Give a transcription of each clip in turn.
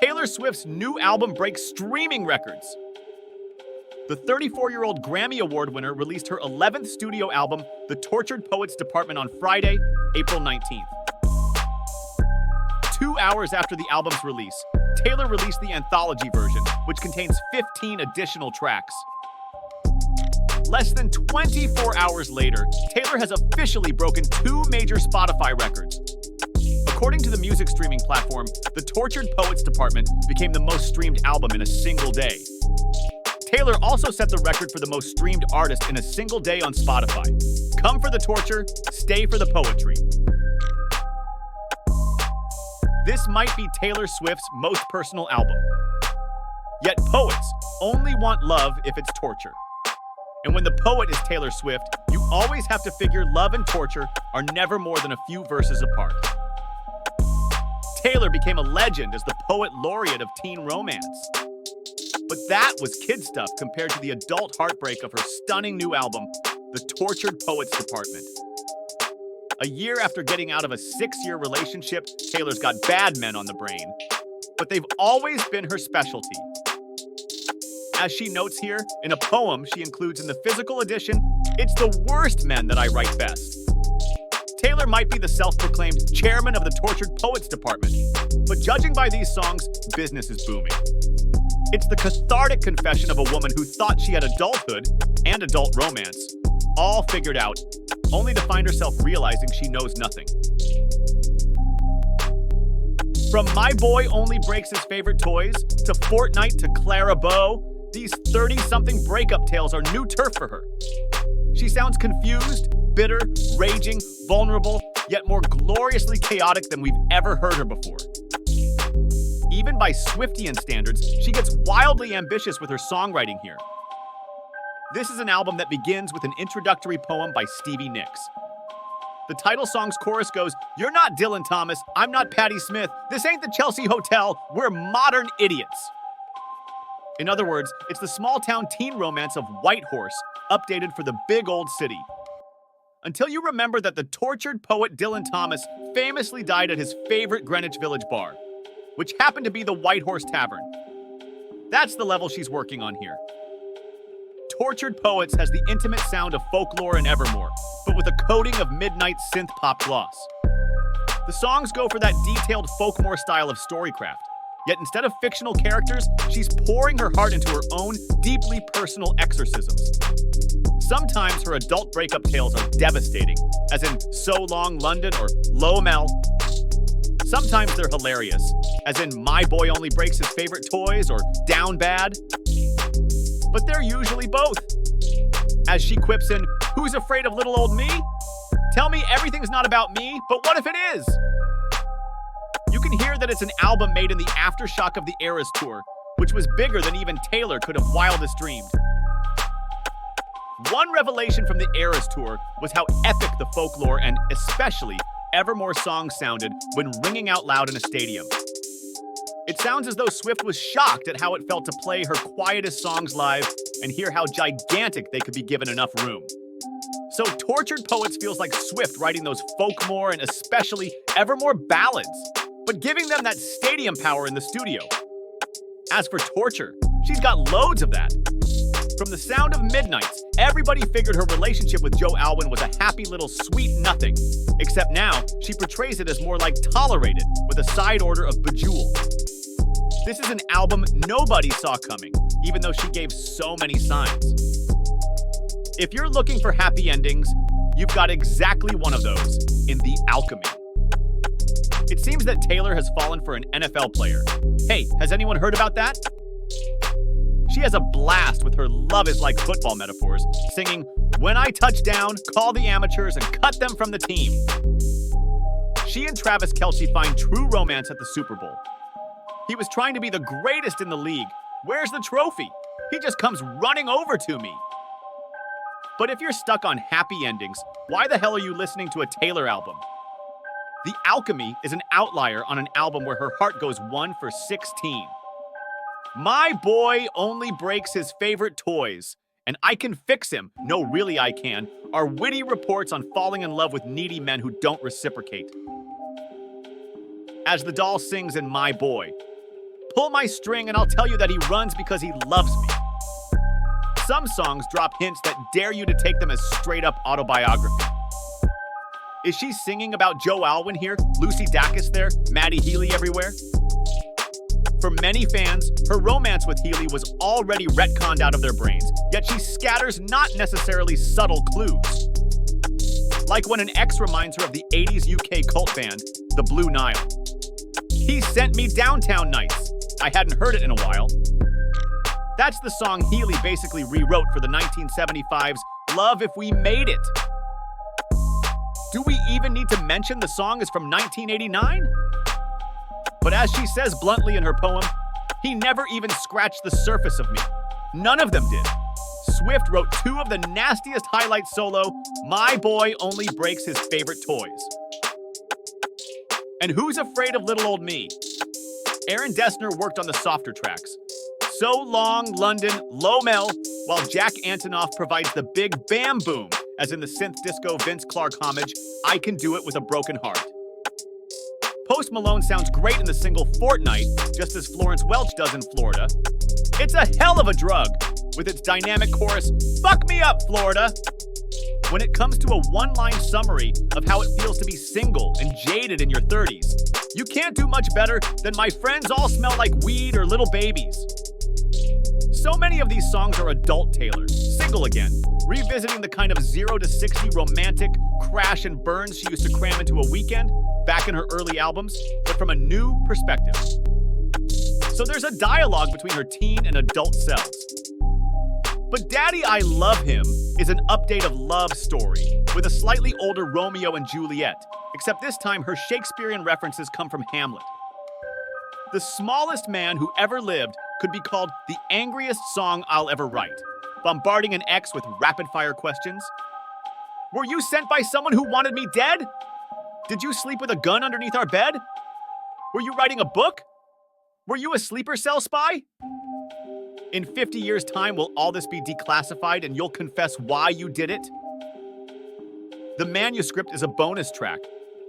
Taylor Swift's new album breaks streaming records. The 34-year-old Grammy Award winner released her 11th studio album, The Tortured Poets Department, on Friday, April 19th. 2 hours after the album's release, Taylor released the Anthology version, which contains 15 additional tracks. Less than 24 hours later, Taylor has officially broken 2 major Spotify records. According to the music streaming platform, The Tortured Poets Department became the most streamed album in a single day. Taylor also set the record for the most streamed artist in a single day on Spotify. Come for the torture, stay for the poetry. This might be Taylor Swift's most personal album. Yet poets only want love if it's torture. And when the poet is Taylor Swift, you always have to figure love and torture are never more than a few verses apart. Taylor became a legend as the poet laureate of teen romance. But that was kid stuff compared to the adult heartbreak of her stunning new album, The Tortured Poets Department. A year after getting out of a 6-year relationship, Taylor's got bad men on the brain. But they've always been her specialty. As she notes here, in a poem she includes in the physical edition, "It's the worst men that I write best." Taylor might be the self-proclaimed chairman of the Tortured Poets Department, but judging by these songs, business is booming. It's the cathartic confession of a woman who thought she had adulthood and adult romance all figured out, only to find herself realizing she knows nothing. From My Boy Only Breaks His Favorite Toys to Fortnite to Clara Bow, these 30-something breakup tales are new turf for her. She sounds confused, bitter, raging, vulnerable, yet more gloriously chaotic than we've ever heard her before. Even by Swiftian standards, she gets wildly ambitious with her songwriting here. This is an album that begins with an introductory poem by Stevie Nicks. The title song's chorus goes, "You're not Dylan Thomas, I'm not Patti Smith, this ain't the Chelsea Hotel, we're modern idiots." In other words, it's the small-town teen romance of Whitehorse, updated for the big old city. Until you remember that the tortured poet Dylan Thomas famously died at his favorite Greenwich Village bar, which happened to be the Whitehorse Tavern. That's the level she's working on here. Tortured Poets has the intimate sound of Folklore and Evermore, but with a coating of midnight synth-pop gloss. The songs go for that detailed folkmore style of storycraft, yet instead of fictional characters, she's pouring her heart into her own deeply personal exorcisms. Sometimes her adult breakup tales are devastating, as in So Long London or Low Mel. Sometimes they're hilarious, as in My Boy Only Breaks His Favorite Toys or Down Bad. But they're usually both. As she quips in, "Who's afraid of little old me? Tell me everything's not about me, but what if it is?" You can hear that it's an album made in the aftershock of the Eras Tour, which was bigger than even Taylor could have wildest dreamed. One revelation from the Eras Tour was how epic the Folklore and, especially, Evermore songs sounded when ringing out loud in a stadium. It sounds as though Swift was shocked at how it felt to play her quietest songs live and hear how gigantic they could be given enough room. So Tortured Poets feels like Swift writing those Folkmore and especially Evermore ballads, but giving them that stadium power in the studio. As for Torture, she's got loads of that. From The Sound of Midnights, everybody figured her relationship with Joe Alwyn was a happy little sweet nothing, except now she portrays it as more like Tolerated with a side order of Bejeweled. This is an album nobody saw coming, even though she gave so many signs. If you're looking for happy endings, you've got exactly one of those in The Alchemy. It seems that Taylor has fallen for an NFL player. Hey, has anyone heard about that? She has a blast with her love is like football metaphors, singing, "When I touch down, call the amateurs and cut them from the team." She and Travis Kelce find true romance at the Super Bowl. He was trying to be the greatest in the league. Where's the trophy? He just comes running over to me. But if you're stuck on happy endings, why the hell are you listening to a Taylor album? The Alchemy is an outlier on an album where her heart goes 1 for 16. My Boy Only Breaks His Favorite Toys, and I Can Fix Him, no really I can, are witty reports on falling in love with needy men who don't reciprocate. As the doll sings in My Boy, Pull my string and I'll tell you that he runs because he loves me. Some songs drop hints that dare you to take them as straight-up autobiography. Is she singing about Joe Alwyn here, Lucy Dacus there, Maddie Healy everywhere? For many fans, her romance with Healy was already retconned out of their brains, yet she scatters not necessarily subtle clues. Like when an ex reminds her of the 80s UK cult band, the Blue Nile. He sent me Downtown Nights. I hadn't heard it in a while. That's the song Healy basically rewrote for the 1975's Love If We Made It. Do we even need to mention the song is from 1989? But as she says bluntly in her poem, he never even scratched the surface of me. None of them did. Swift wrote two of the nastiest highlights solo, My Boy Only Breaks His Favorite Toys. And who's afraid of little old me? Aaron Dessner worked on the softer tracks. So Long, London, Low Mel, while Jack Antonoff provides the big bam boom, as in the synth disco Vince Clarke homage, I Can Do It With a Broken Heart. Post Malone sounds great in the single Fortnight, just as Florence Welch does in Florida. It's a hell of a drug, with its dynamic chorus, Fuck Me Up, Florida! When it comes to a one-line summary of how it feels to be single and jaded in your 30s, you can't do much better than My Friends All Smell Like Weed or Little Babies. So many of these songs are adult Taylor, single again, revisiting the kind of 0 to 60 romantic crash and burns she used to cram into a weekend back in her early albums, but from a new perspective. So there's a dialogue between her teen and adult selves. But Daddy, I Love Him is an update of Love Story with a slightly older Romeo and Juliet, except this time her Shakespearean references come from Hamlet. The Smallest Man Who Ever Lived could be called the angriest song I'll ever write, bombarding an ex with rapid-fire questions. Were you sent by someone who wanted me dead? Did you sleep with a gun underneath our bed? Were you writing a book? Were you a sleeper cell spy? In 50 years' time, will all this be declassified and you'll confess why you did it? The manuscript is a bonus track,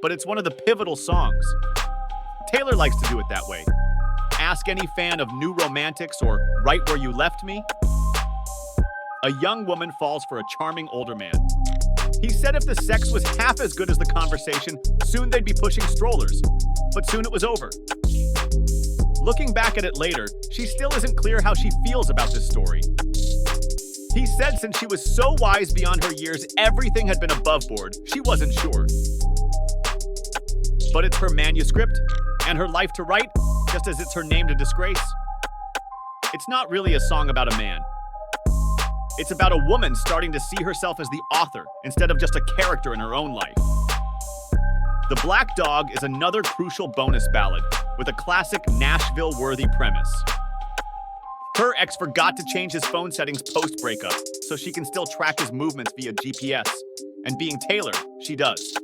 but it's one of the pivotal songs. Taylor likes to do it that way. Ask any fan of New Romantics or Right Where You Left Me. A young woman falls for a charming older man. He said if the sex was half as good as the conversation, soon they'd be pushing strollers. But soon it was over. Looking back at it later, she still isn't clear how she feels about this story. He said since she was so wise beyond her years, everything had been above board. She wasn't sure. But it's her manuscript and her life to write, just as it's her name to disgrace. It's not really a song about a man. It's about a woman starting to see herself as the author instead of just a character in her own life. The Black Dog is another crucial bonus ballad with a classic Nashville-worthy premise. Her ex forgot to change his phone settings post-breakup, so she can still track his movements via GPS. And being Taylor, she does.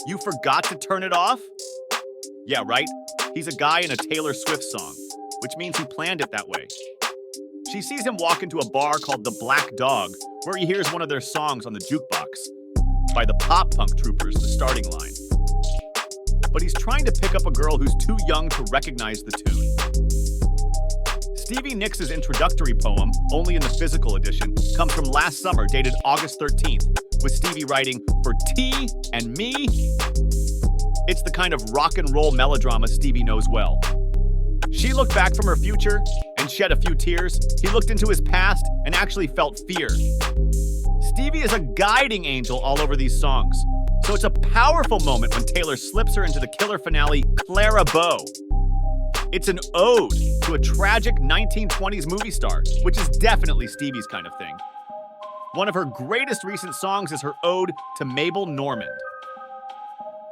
You forgot to turn it off? Yeah, right? He's a guy in a Taylor Swift song, which means he planned it that way. She sees him walk into a bar called the Black Dog, where he hears one of their songs on the jukebox. By the Pop Punk Troopers, the starting line. But he's trying to pick up a girl who's too young to recognize the tune. Stevie Nicks' introductory poem, only in the physical edition, comes from last summer, dated August 13th, with Stevie writing, For T and Me. It's the kind of rock and roll melodrama Stevie knows well. She looked back from her future and shed a few tears. He looked into his past and actually felt fear. Stevie is a guiding angel all over these songs, so it's a powerful moment when Taylor slips her into the killer finale, Clara Bow. It's an ode to a tragic 1920s movie star, which is definitely Stevie's kind of thing. One of her greatest recent songs is her ode to Mabel Normand.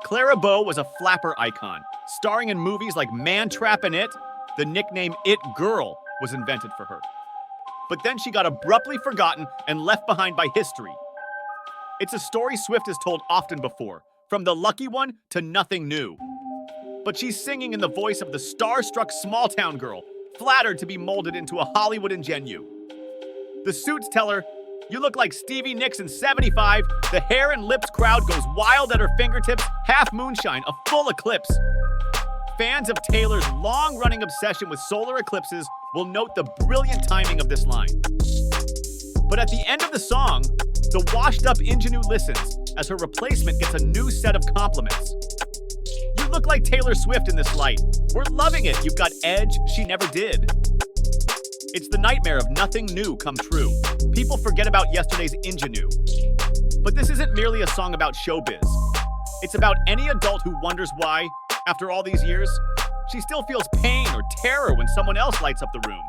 Clara Bow was a flapper icon, starring in movies like Man Trap and It. The nickname It Girl was invented for her. But then she got abruptly forgotten and left behind by history. It's a story Swift has told often before, from The Lucky One to Nothing New. But she's singing in the voice of the starstruck small-town girl, flattered to be molded into a Hollywood ingenue. The suits tell her, you look like Stevie Nicks in 75, the hair and lips crowd goes wild at her fingertips, half moonshine, a full eclipse. Fans of Taylor's long-running obsession with solar eclipses will note the brilliant timing of this line. But at the end of the song, the washed-up ingenue listens as her replacement gets a new set of compliments. "You look like Taylor Swift in this light. We're loving it. You've got edge she never did." It's the nightmare of nothing new come true. People forget about yesterday's ingenue. But this isn't merely a song about showbiz. It's about any adult who wonders why, after all these years, she still feels pain or terror when someone else lights up the room.